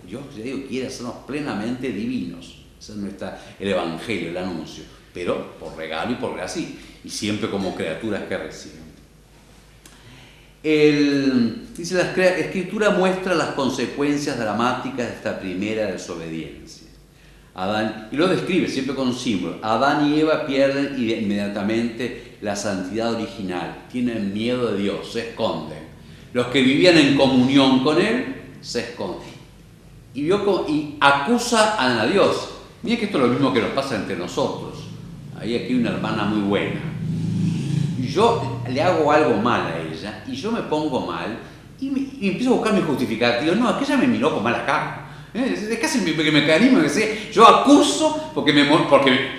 Dios, ya digo, quiere hacernos plenamente divinos. Ese es el Evangelio, el anuncio, pero por regalo y por gracia, y siempre como criaturas que reciben. Dice, la Escritura muestra las consecuencias dramáticas de esta primera desobediencia. Adán, y lo describe siempre con símbolos. Adán y Eva pierden inmediatamente la santidad original, tienen miedo de Dios, se esconden. Los que vivían en comunión con Él se esconden. Y acusan a Dios. Miren que esto es lo mismo que nos pasa entre nosotros. Aquí hay una hermana muy buena. Yo le hago algo mal a ella y yo me pongo mal y empiezo a buscar mi justificativo. No, es que ella me miró con mala cara. Es casi mi mecanismo que sé. Yo acuso porque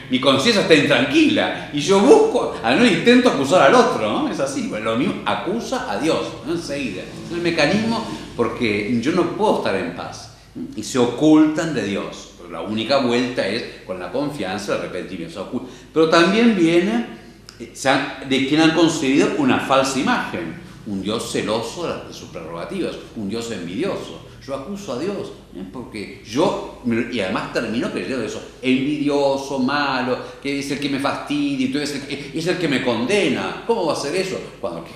mi conciencia está intranquila y yo busco, no intento acusar al otro, ¿no? Es así, bueno, lo mismo, acusa a Dios, ¿no? Enseguida. Es el mecanismo porque yo no puedo estar en paz y se ocultan de Dios. La única vuelta es con la confianza, el arrepentimiento. Pero también viene de quien han concebido una falsa imagen, un Dios celoso de sus prerrogativas, un Dios envidioso. Yo acuso a Dios, porque y además termino creyendo eso, envidioso, malo, que es el que me fastidia, es el que me condena. ¿Cómo va a ser eso? Cuando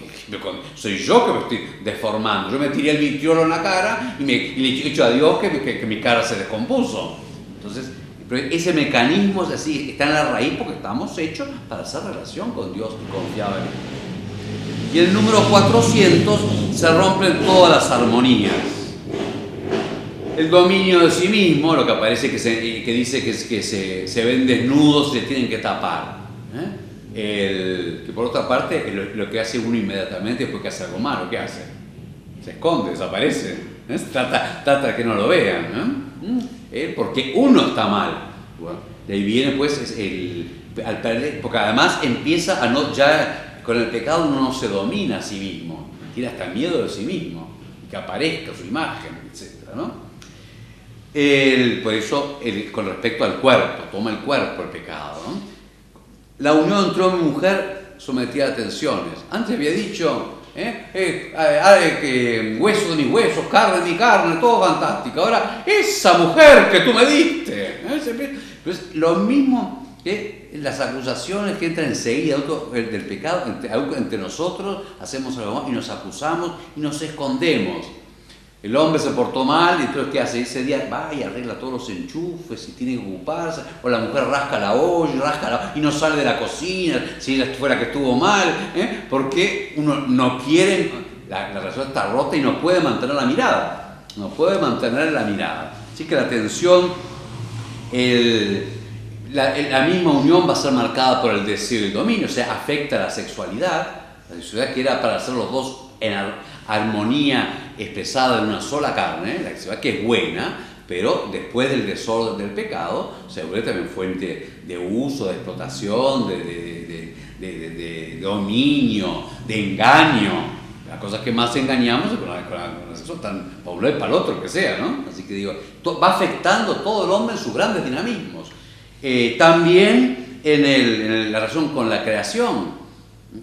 soy yo que me estoy deformando. Yo me tiré el vitriolo en la cara y le he dicho a Dios que mi cara se descompuso. Entonces, pero ese mecanismo es así, está en la raíz porque estamos hechos para hacer relación con Dios y confiar en Él. Y en el número 400 se rompen todas las armonías. El dominio de sí mismo, lo que aparece que dice que se ven desnudos y se tienen que tapar. Que por otra parte es lo que hace uno inmediatamente después que hace algo malo. ¿Qué hace? Se esconde, desaparece. Trata de que no lo vean. Porque uno está mal. Bueno, de ahí viene pues al perder, porque además empieza ya con el pecado uno no se domina a sí mismo, tiene hasta miedo de sí mismo, que aparezca su imagen, etc., ¿no? Por eso, con respecto al cuerpo, toma el cuerpo el pecado, ¿no? La unión entre hombre y mujer sometida a tensiones. Antes había dicho, huesos de mis huesos, carne de mi carne, todo fantástico. Ahora, esa mujer que tú me diste. Pues lo mismo que las acusaciones que entran enseguida del pecado, entre nosotros hacemos algo y nos acusamos y nos escondemos. El hombre se portó mal y entonces ¿qué hace? Ese día va y arregla todos los enchufes y tiene que ocuparse, o la mujer rasca la olla y no sale de la cocina si ella fuera que estuvo mal, porque uno no quiere, la relación está rota y no puede mantener la mirada, así que la tensión, la misma unión va a ser marcada por el deseo y el dominio, o sea, afecta a la sexualidad que era para hacer los dos en armonía expresada en una sola carne, la sexualidad que es buena, pero después del desorden del pecado se vuelve también fuente de uso, de explotación, de dominio, de engaño. Las cosas que más engañamos es con el sexo, tan para un lado y para el otro, que sea, ¿no? Así que digo, va afectando todo el hombre en sus grandes dinamismos. También en la relación con la creación,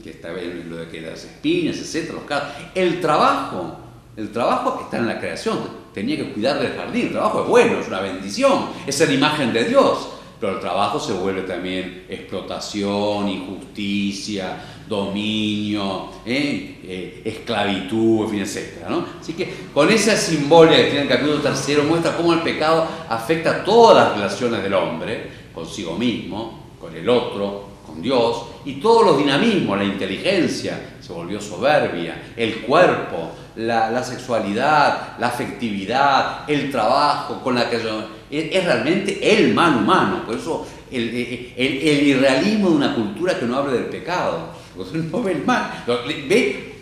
que está bien lo de que las espinas, etcétera, los carros. El trabajo está en la creación. Tenía que cuidar del jardín. El trabajo es bueno, es una bendición, es la imagen de Dios. Pero el trabajo se vuelve también explotación, injusticia, dominio, esclavitud, en fin, etcétera, ¿no? Así que con esa simbología que tiene el capítulo 3 muestra cómo el pecado afecta a todas las relaciones del hombre, consigo mismo, con el otro, con Dios, y todos los dinamismos, la inteligencia se volvió soberbia, el cuerpo, la sexualidad, la afectividad, el trabajo, con la que es realmente el mal humano. Por eso el irrealismo de una cultura que no habla del pecado, no ve el mal,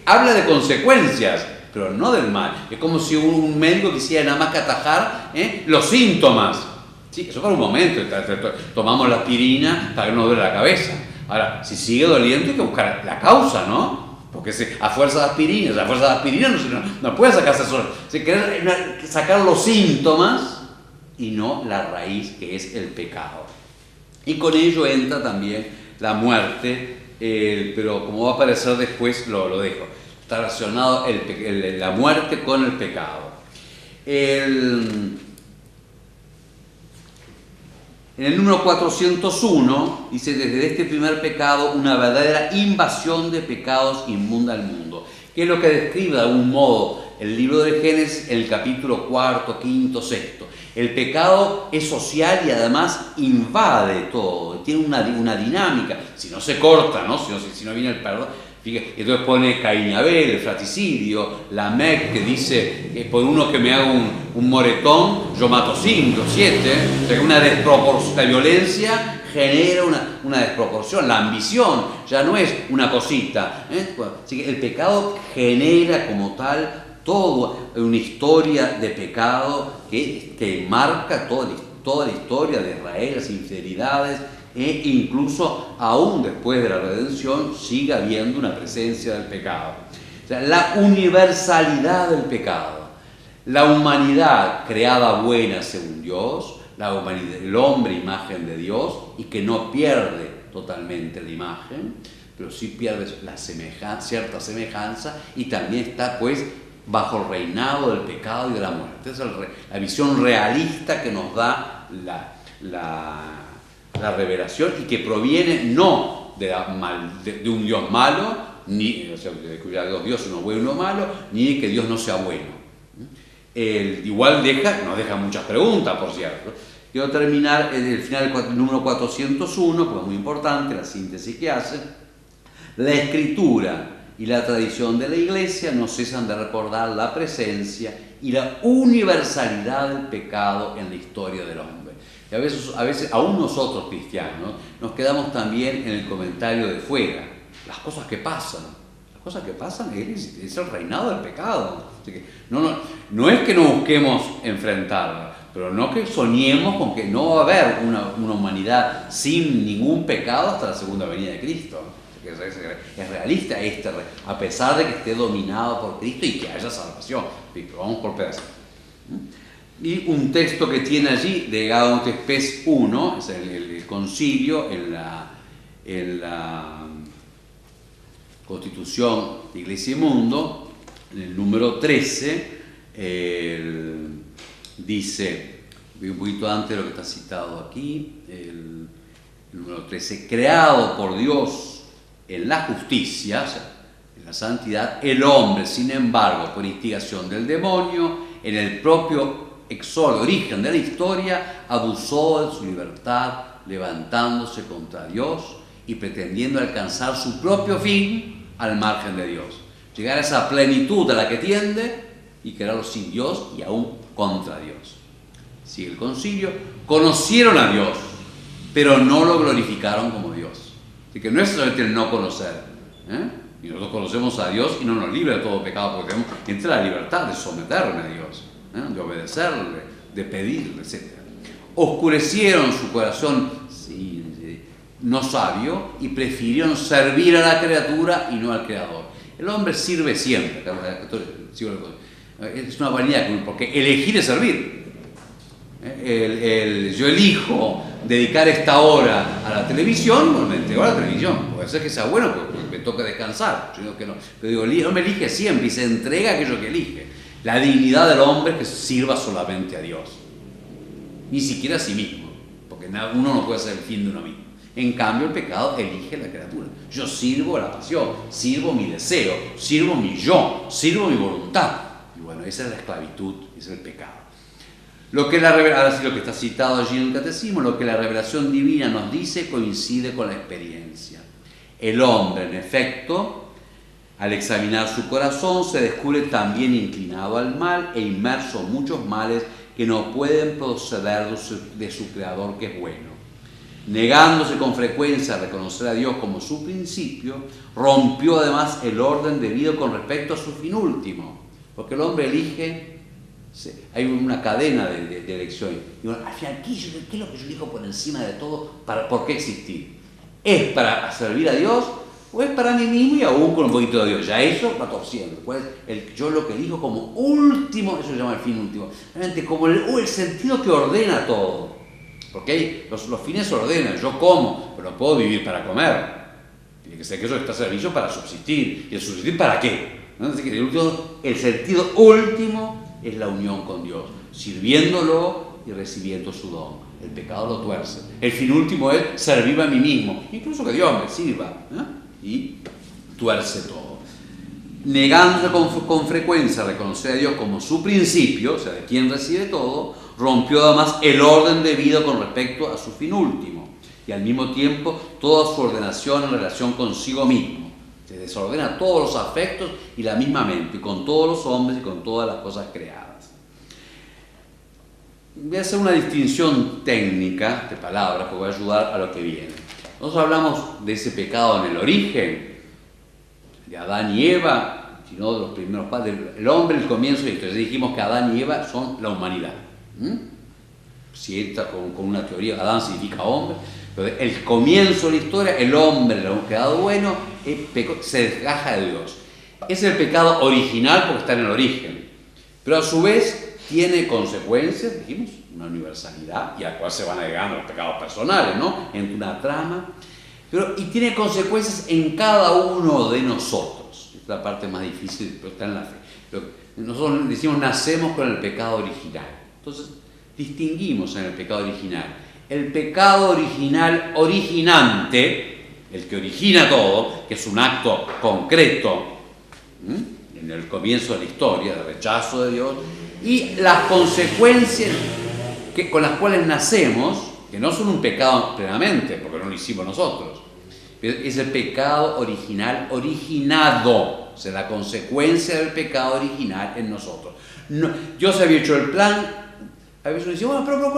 habla de consecuencias, pero no del mal. Es como si un médico quisiera nada más que atajar los síntomas. Sí, eso para un momento, tomamos la aspirina para que no duele la cabeza. Ahora, si sigue doliendo hay que buscar la causa, ¿no? Porque a fuerza de aspirina no puede sacarse solo. Se quiere sacar los síntomas y no la raíz, que es el pecado. Y con ello entra también la muerte, pero como va a aparecer después, lo dejo. Está relacionado la muerte con el pecado. En el número 401 dice, desde este primer pecado una verdadera invasión de pecados inmunda al mundo, que es lo que describe de algún modo el libro de Génesis en el capítulo 4, 5, 6. El pecado es social y además invade todo, tiene una dinámica, si no se corta, ¿no? Si no viene el perdón. Fíjate, entonces pone Caín y Abel, el fratricidio, la Mec que dice que por uno que me haga un moretón, yo mato 5, 7, o sea que una desproporción, la violencia genera una desproporción, la ambición ya no es una cosita, ¿eh? Así que el pecado genera como tal toda una historia de pecado que marca toda la historia de Israel, las infidelidades, e incluso aún después de la redención sigue habiendo una presencia del pecado. O sea, la universalidad del pecado, la humanidad creada buena según Dios, la humanidad, el hombre imagen de Dios y que no pierde totalmente la imagen, pero sí pierde cierta semejanza y también está pues bajo el reinado del pecado y de la muerte. Esa es la visión realista que nos da la revelación y que proviene no de un Dios malo, ni, o sea, de que dos dioses, uno bueno y uno malo, ni de que Dios no sea bueno. Igual nos deja muchas preguntas, por cierto. Quiero terminar en el final del número 401, porque es muy importante la síntesis que hace. La Escritura y la tradición de la Iglesia no cesan de recordar la presencia y la universalidad del pecado en la historia del hombre. Y a veces, aún nosotros cristianos, nos quedamos también en el comentario de fuera. Las cosas que pasan es el reinado del pecado. Así que no es que no busquemos enfrentarla, pero no que soñemos con que no va a haber una humanidad sin ningún pecado hasta la segunda venida de Cristo. Es realista a pesar de que esté dominado por Cristo y que haya salvación. Pero vamos por pedazos. Y un texto que tiene allí, de Gaudium et Spes 1, es el concilio en la Constitución de Iglesia y Mundo, en el número 13, dice, un poquito antes de lo que está citado aquí, el número 13, creado por Dios en la justicia, o sea, en la santidad, el hombre, sin embargo, por instigación del demonio, en el propio origen de la historia, abusó de su libertad, levantándose contra Dios y pretendiendo alcanzar su propio fin al margen de Dios. Llegar a esa plenitud a la que tiende y quedarlo sin Dios y aún contra Dios. Sigue el concilio. Conocieron a Dios, pero no lo glorificaron como Dios. Así que no es solamente el no conocer, y nosotros conocemos a Dios y no nos libra de todo pecado porque tenemos entre la libertad de someterme a Dios, de obedecerle, de pedirle, etc. Oscurecieron su corazón no sabio y prefirieron servir a la criatura y no al Creador. El hombre sirve siempre, es una vanidad, porque elegir es servir. Yo elijo dedicar esta hora a la televisión, bueno, me entrego a la televisión. Puede ser que sea bueno porque me toca descansar. Yo digo que no. Pero digo, el hombre elige siempre y se entrega a aquello que elige. La dignidad del hombre es que sirva solamente a Dios, ni siquiera a sí mismo, porque uno no puede ser el fin de uno mismo. En cambio, el pecado elige a la criatura. Yo sirvo a la pasión, sirvo mi deseo, sirvo mi yo, sirvo mi voluntad. Y bueno, esa es la esclavitud, ese es el pecado. Ahora sí, lo que está citado allí en el Catecismo, lo que la revelación divina nos dice coincide con la experiencia. El hombre, en efecto, al examinar su corazón, se descubre también inclinado al mal e inmerso en muchos males que no pueden proceder de su creador, que es bueno. Negándose con frecuencia a reconocer a Dios como su principio, rompió además el orden debido con respecto a su fin último, porque el hombre elige. Hay una cadena de elecciones. Y bueno, al final, ¿qué es lo que yo elijo por encima de todo? ¿Por qué existir? ¿Es para servir a Dios o es para mí mismo y aún con un poquito de Dios? Ya eso va torciendo. ¿Cuál es yo lo que elijo como último? Eso se llama el fin último. Realmente como el sentido que ordena todo. Porque los fines se ordenan. Yo como, pero no puedo vivir para comer. Tiene que ser que eso está a servicio para subsistir. ¿Y el subsistir para qué? ¿No? Así que el sentido último es la unión con Dios, sirviéndolo y recibiendo su don. El pecado lo tuerce. El fin último es servirme a mí mismo, incluso que Dios me sirva, y tuerce todo. Negando con frecuencia reconocer a Dios como su principio, o sea, de quien recibe todo, rompió además el orden de vida con respecto a su fin último, y al mismo tiempo toda su ordenación en relación consigo mismo. Se desordena todos los afectos y la misma mente, y con todos los hombres y con todas las cosas creadas. Voy a hacer una distinción técnica de palabras que voy a ayudar a lo que viene. Nosotros hablamos de ese pecado en el origen, de Adán y Eva, sino de los primeros padres, el hombre, el comienzo de la historia. Dijimos que Adán y Eva son la humanidad. Si entra con una teoría, Adán significa hombre. Entonces, el comienzo de la historia, el hombre, el quedado bueno, se desgaja de Dios. Es el pecado original porque está en el origen, pero a su vez tiene consecuencias, dijimos, una universalidad, y al cual se van agregando los pecados personales, ¿no? En una trama, y tiene consecuencias en cada uno de nosotros. Es la parte más difícil, pero está en la fe. Nosotros decimos, nacemos con el pecado original. Entonces, distinguimos en el pecado original. El pecado original originante, el que origina todo, que es un acto concreto, en el comienzo de la historia, de rechazo de Dios, y las consecuencias con las cuales nacemos, que no son un pecado plenamente, porque no lo hicimos nosotros, es el pecado original originado, o sea, la consecuencia del pecado original en nosotros. No, Dios había hecho el plan, a veces uno dice, bueno, pero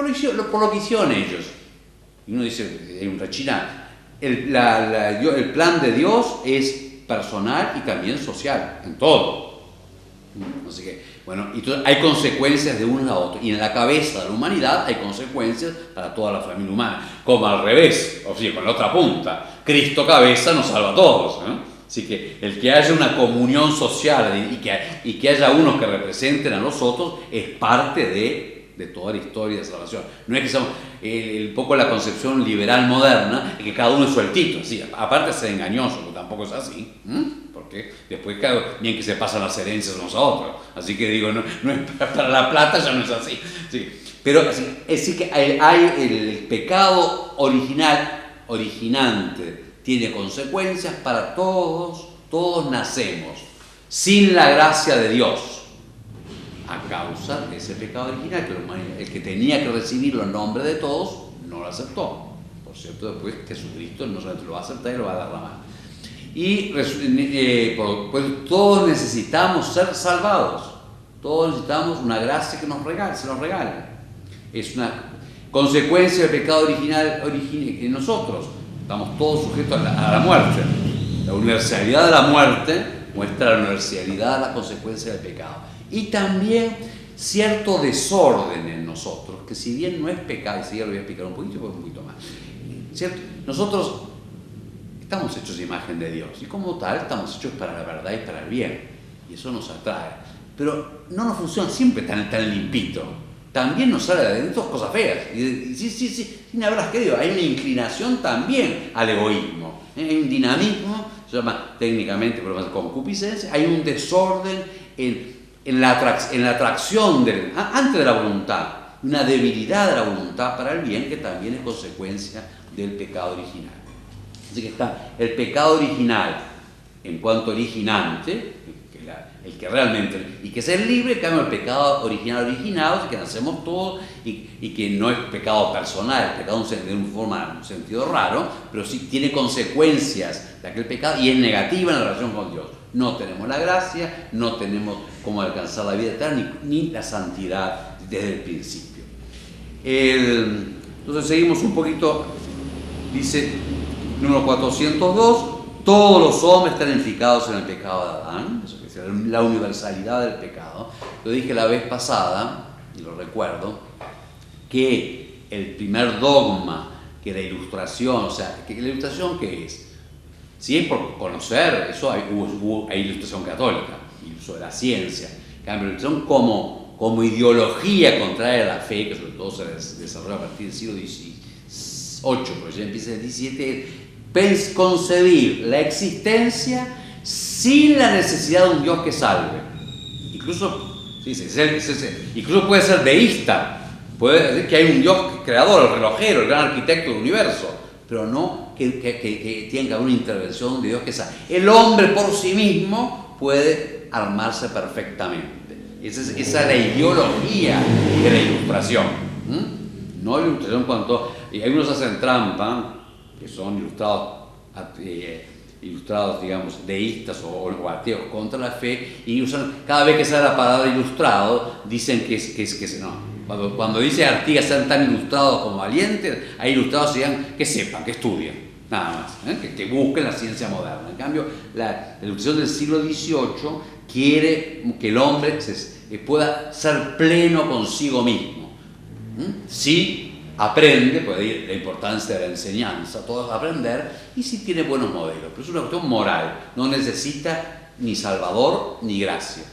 por lo que hicieron ellos. Y uno dice, hay un rechinar. El plan de Dios es personal y también social, en todo. Así que, bueno, entonces hay consecuencias de uno a otro, y en la cabeza de la humanidad hay consecuencias para toda la familia humana, como al revés, o sea, con la otra punta, Cristo cabeza nos salva a todos, ¿no? Así que el que haya una comunión social y que haya unos que representen a los otros es parte de toda la historia de salvación. No es que seamos un poco la concepción liberal moderna, de que cada uno es sueltito, así, aparte de ser engañoso, porque tampoco es así, porque después bien que se pasan las herencias unos a otros, así que digo, no es para la plata, ya no es así. Sí. Pero es decir que hay el pecado originante tiene consecuencias para todos nacemos sin la gracia de Dios, a causa de ese pecado original, que el que tenía que recibirlo en nombre de todos no lo aceptó. Por cierto, después Jesucristo no solamente lo va a aceptar y lo va a derramar. Y pues todos necesitamos ser salvados, todos necesitamos una gracia que se nos regala. Es una consecuencia del pecado original en nosotros. Estamos todos sujetos a la muerte. La universalidad de la muerte muestra la universalidad de las consecuencias del pecado. Y también cierto desorden en nosotros, que si bien no es pecado, y si ya lo voy a explicar un poquito, pues un poquito más, ¿cierto? Nosotros estamos hechos de imagen de Dios, y como tal estamos hechos para la verdad y para el bien, y eso nos atrae. Pero no nos funciona siempre tan limpito. También nos sale de adentro cosas feas. Y sí, sin haberlas querido. Hay una inclinación también al egoísmo. Hay un dinamismo, se llama técnicamente, por lo menos, concupiscencia. Hay un desorden en la atracción antes de la voluntad. Una debilidad de la voluntad para el bien que también es consecuencia del pecado original. Así que está el pecado original en cuanto originante, el que realmente, y que es el libre, en cambio el pecado originado, que nacemos todos, y que no es pecado personal, es pecado de un sentido raro, pero sí tiene consecuencias de aquel pecado y es negativa en la relación con Dios. No tenemos la gracia, no tenemos cómo alcanzar la vida eterna, ni la santidad desde el principio. Entonces seguimos un poquito, dice número 402, todos los hombres están implicados en el pecado de Adán, eso que es la universalidad del pecado. Lo dije la vez pasada, y lo recuerdo, que el primer dogma, que la ilustración, o sea, que la ilustración ¿qué es? Si es por conocer, eso hay ilustración católica, y uso de la ciencia. En cambio, la ilustración como ideología contraria a la fe, que sobre todo se desarrolla a partir del siglo XVIII, pero ya empieza el XVII, concebir la existencia sin la necesidad de un Dios que salve. Incluso puede ser deísta, puede decir que hay un Dios creador, el relojero, el gran arquitecto del universo, pero no que tenga una intervención de Dios que sea. El hombre por sí mismo puede armarse perfectamente. Esa es la ideología de la Ilustración. No la Ilustración cuanto... Y algunos hacen trampa, que son ilustrados, digamos, deístas o ateos contra la fe, y usan, cada vez que sale la palabra ilustrado, dicen que no. Cuando dice Artigas sean tan ilustrados como valientes, hay ilustrados que sepan, que estudien, nada más, que busquen la ciencia moderna. En cambio, la ilustración del siglo XVIII quiere que el hombre pueda ser pleno consigo mismo. Sí, aprende, pues la importancia de la enseñanza, todos aprender, y si tiene buenos modelos, pero es una cuestión moral, no necesita ni salvador ni gracia.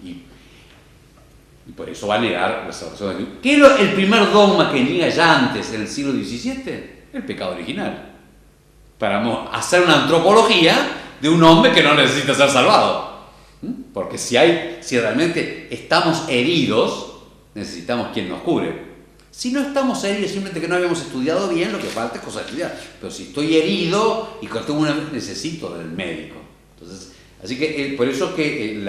Y por eso va a negar la salvación de Dios. ¿Qué es el primer dogma que niega ya antes, en el siglo XVII? El pecado original. Para hacer una antropología de un hombre que no necesita ser salvado. Porque si realmente estamos heridos, necesitamos quien nos cure. Si no estamos heridos, simplemente que no habíamos estudiado bien, lo que falta es cosa de estudiar. Pero si estoy herido y cuando tengo necesito del médico. Entonces, así que por eso que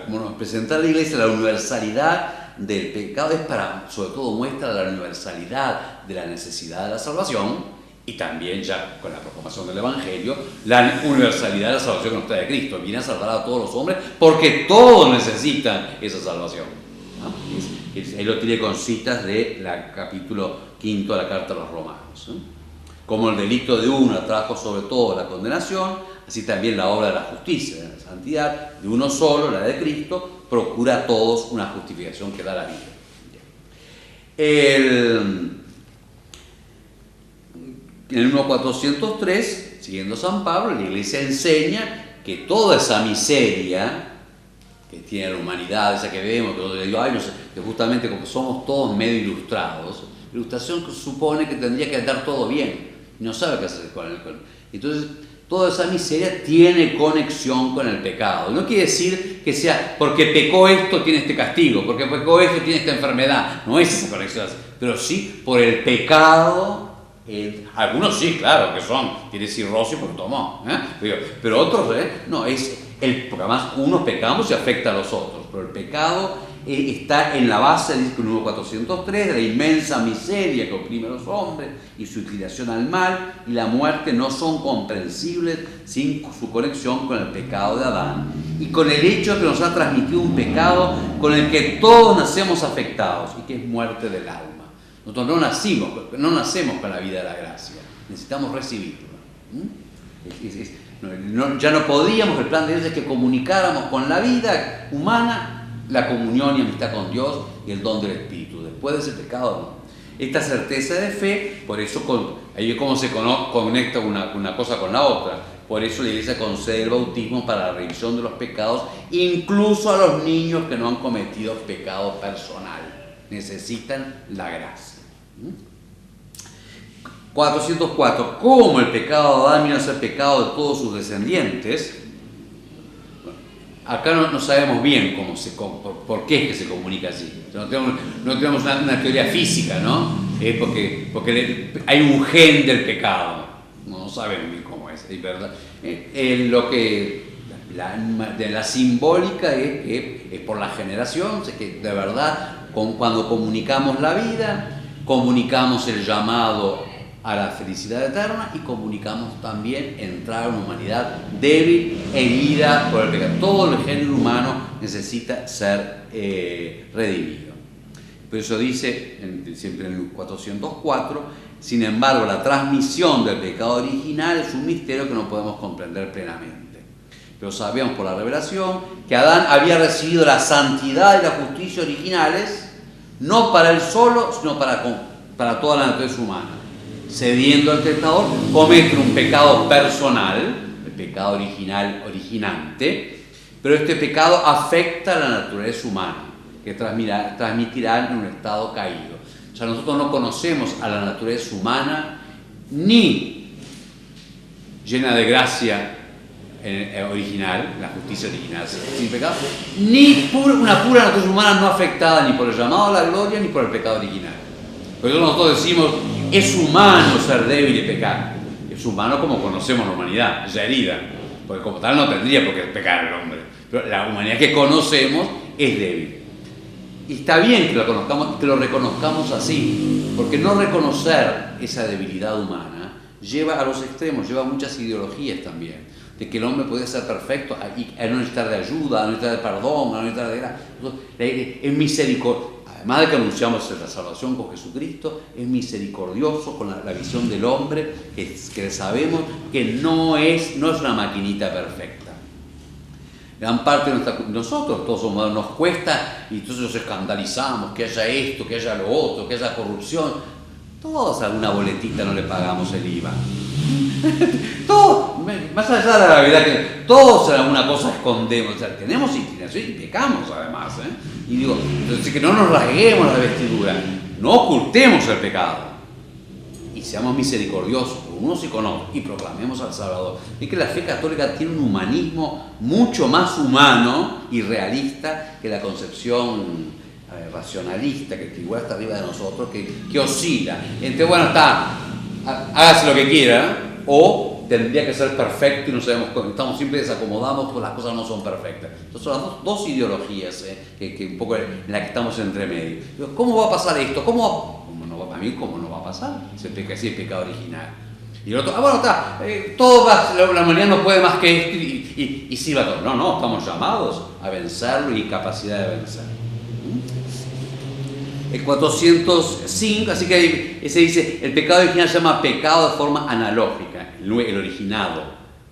como nos presenta la Iglesia, la universalidad del pecado es sobre todo muestra la universalidad de la necesidad de la salvación, y también ya con la proclamación del Evangelio, la universalidad de la salvación que nos trae Cristo. Viene a salvar a todos los hombres porque todos necesitan esa salvación. Él lo tiene con citas del capítulo 5 de la Carta a los Romanos. Como el delito de uno atrajo sobre todo la condenación, así también la obra de la justicia, de la santidad, de uno solo, la de Cristo, procura a todos una justificación que da la vida. En el 1403, siguiendo San Pablo, la Iglesia enseña que toda esa miseria que tiene la humanidad, esa que vemos, que justamente como somos todos medio ilustrados, la ilustración supone que tendría que andar todo bien, y no sabe qué hacer con él. Entonces, toda esa miseria tiene conexión con el pecado. No quiere decir que sea porque pecó esto tiene este castigo, porque pecó esto tiene esta enfermedad. No es esa conexión, pero sí por el pecado. Algunos sí, claro, tiene cirrosis porque tomó, pero otros no, porque además unos pecamos y afecta a los otros, pero el pecado está en la base, dice el número 403, de la inmensa miseria que oprime a los hombres y su inclinación al mal y la muerte no son comprensibles sin su conexión con el pecado de Adán y con el hecho de que nos ha transmitido un pecado con el que todos nacemos afectados y que es muerte del alma. Nosotros no nacemos con la vida de la gracia, necesitamos recibirla. Ya no podíamos, el plan de Dios es que comunicáramos con la vida humana la comunión y amistad con Dios y el don del Espíritu. Después de ese pecado, no. Esta certeza de fe, por eso ahí es como se conecta una cosa con la otra. Por eso la Iglesia concede el bautismo para la remisión de los pecados, incluso a los niños que no han cometido pecado personal. Necesitan la gracia. 404. ¿Cómo el pecado de Adán vino a ser pecado de todos sus descendientes? Acá no sabemos bien por qué es que se comunica así. No tenemos una teoría física, ¿no? Porque hay un gen del pecado. No sabemos bien cómo es ¿verdad? De la simbólica es por la generación, que de verdad cuando comunicamos la vida, comunicamos el llamado a la felicidad eterna y comunicamos también entrar a una humanidad débil, herida por el pecado. Todo el género humano necesita ser redimido. Por eso dice, siempre en el 404, sin embargo, la transmisión del pecado original es un misterio que no podemos comprender plenamente. Pero sabemos por la revelación que Adán había recibido la santidad y la justicia originales, no para él solo, sino para toda la naturaleza humana. Cediendo al tentador, comete un pecado personal, el pecado original originante, pero este pecado afecta a la naturaleza humana, que transmitirá en un estado caído. O sea, nosotros no conocemos a la naturaleza humana ni llena de gracia original, la justicia original sin pecado, ni una pura naturaleza humana no afectada ni por el llamado a la gloria ni por el pecado original. Por eso nosotros decimos, es humano ser débil y pecar. Es humano como conocemos la humanidad, es herida, porque como tal no tendría por qué pecar el hombre. Pero la humanidad que conocemos es débil. Y está bien que lo conozcamos, que lo reconozcamos así, porque no reconocer esa debilidad humana lleva a los extremos, lleva a muchas ideologías también, de que el hombre puede ser perfecto y a no necesitar de ayuda, a no necesitar de perdón, a no necesitar de gracia. Es misericordioso, además de que anunciamos la salvación con Jesucristo, es misericordioso con la visión del hombre, que sabemos que no es una maquinita perfecta. Gran parte de nosotros, todos somos, nos cuesta y entonces nos escandalizamos, que haya esto, que haya lo otro, que haya corrupción. Todos a alguna boletita no le pagamos el IVA. Todos, más allá de la gravedad, que todos en alguna cosa escondemos. O sea, tenemos inclinación y pecamos además. Y digo, entonces que no nos rasguemos la vestidura, no ocultemos el pecado. Y seamos misericordiosos con unos y con otros y proclamemos al Salvador. Es que la fe católica tiene un humanismo mucho más humano y realista que la concepción racionalista, que igual está arriba de nosotros, que oscila entre, bueno, hágase lo que quiera, o tendría que ser perfecto y no sabemos cómo, estamos siempre desacomodados porque las cosas no son perfectas. Entonces son las dos ideologías que un poco en las que estamos entre medio. ¿Cómo va a pasar esto? ¿Cómo no va a pasar? Si es pecado original. Y el otro, la humanidad no puede más que esto y sirva todo. No, estamos llamados a vencerlo y capacidad de vencer. El 405, así que se dice, el pecado original se llama pecado de forma analógica, el originado.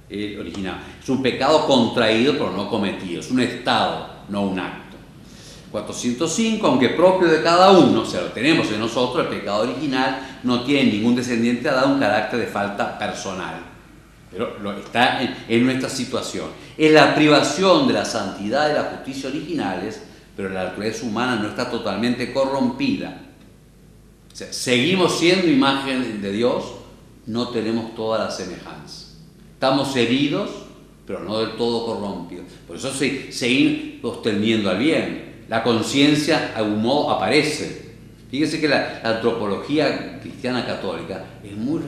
Es un pecado contraído pero no cometido, es un estado, no un acto. 405, aunque propio de cada uno, o sea, lo tenemos en nosotros, el pecado original no tiene ningún descendiente, ha dado un carácter de falta personal, pero está en nuestra situación. Es la privación de la santidad y la justicia originales, pero la naturaleza humana no está totalmente corrompida. O sea, seguimos siendo imagen de Dios, no tenemos toda la semejanza. Estamos heridos, pero no del todo corrompidos. Por eso seguimos tendiendo al bien. La conciencia, de algún modo, aparece. Fíjense que la antropología cristiana católica es muy